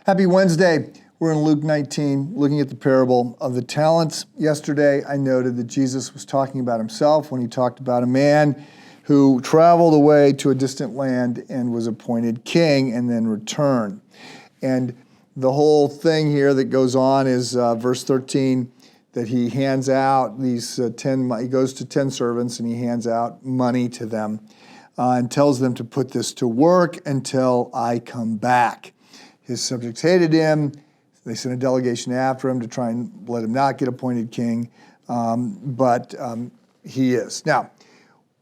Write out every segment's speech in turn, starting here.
Happy Wednesday. We're in Luke 19, looking at the parable of the talents. Yesterday, I noted that Jesus was talking about himself when he talked about a man who traveled away to a distant land and was appointed king and then returned. And the whole thing here that goes on is verse 13, that he hands out these he goes to 10 servants and he hands out money to them and tells them to put this to work until I come back. His subjects hated him. They sent a delegation after him to try and let him not get appointed king, but he is. Now,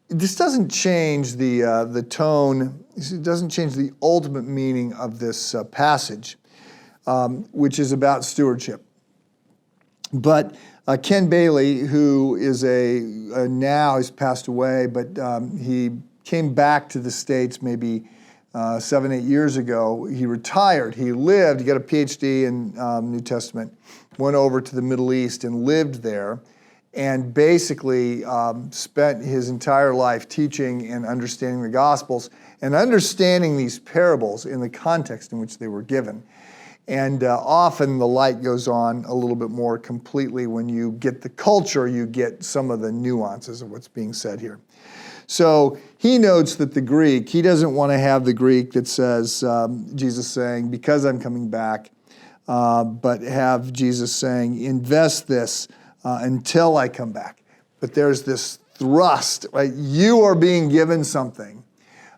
this doesn't change the tone. It doesn't change the ultimate meaning of this passage, which is about stewardship. But Ken Bailey, who is now he's passed away, but he came back to the States maybe 7-8 years ago. He retired. He lived. He got a PhD in New Testament. Went over to the Middle East and lived there, and basically spent his entire life teaching and understanding the Gospels and understanding these parables in the context in which they were given. And often the light goes on a little bit more completely when you get the culture, you get some of the nuances of what's being said here. So he notes that the Greek, he doesn't want to have the Greek that says, Jesus saying, because I'm coming back, but have Jesus saying, invest this until I come back. But there's this thrust, right? You are being given something,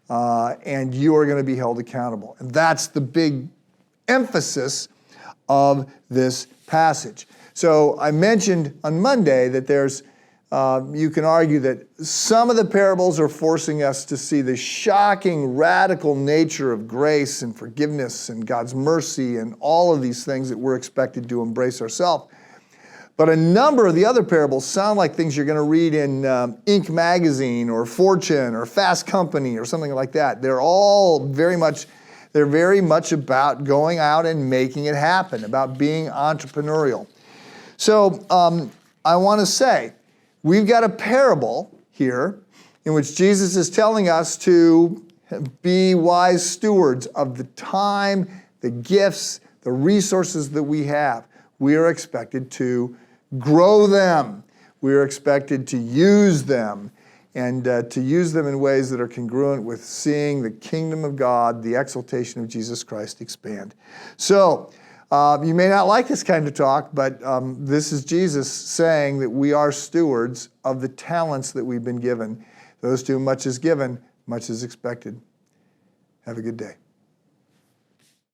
and you are going to be held accountable. And that's the big emphasis of this passage. So I mentioned on Monday that you can argue that some of the parables are forcing us to see the shocking, radical nature of grace and forgiveness and God's mercy and all of these things that we're expected to embrace ourselves. But a number of the other parables sound like things you're going to read in Inc. magazine or Fortune or Fast Company or something like that. They're very much about going out and making it happen, about being entrepreneurial. So I want to say, we've got a parable here in which Jesus is telling us to be wise stewards of the time, the gifts, the resources that we have. We are expected to grow them. We are expected to use them, and to use them in ways that are congruent with seeing the kingdom of God, the exaltation of Jesus Christ expand. So, you may not like this kind of talk, but this is Jesus saying that we are stewards of the talents that we've been given. Those to whom much is given, much is expected. Have a good day.